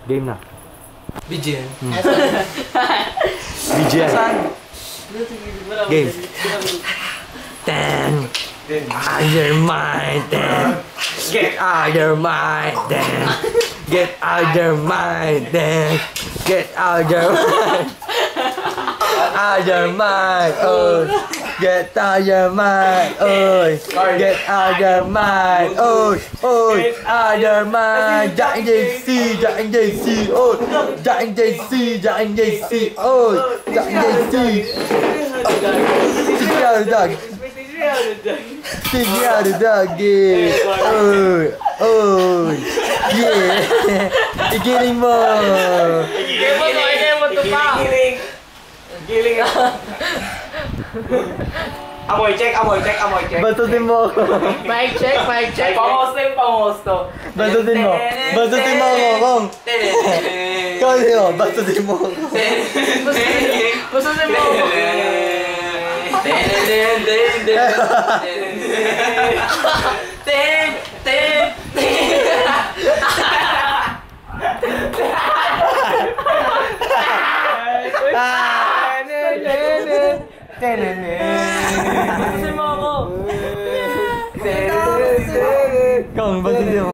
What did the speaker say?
Game na. BGN. BGN. Game. Damn. Out your mind, damn. Get out your mind, damn. Get out your mind, damn. Get out your mind. Out your mind, oh. Get out your mind, oh. Get out your mind, oh. Oh, out your mind. Jack and JC, Jack and JC, oh. Jack and JC, Jack and JC, oh. Jack and JC. Teach me how to dog. Teach me how to dog, yeah. Oh, oh, yeah. Giling mo. Giling mo to pa. Giling ah. Amoy check. Batutin mo ako. Mic check. Pang-host to. Batutin mo. Batutin mo ako, Kong. Kasi mo, batutin mo ako. Batutin mo ako. Kong, batutin mo.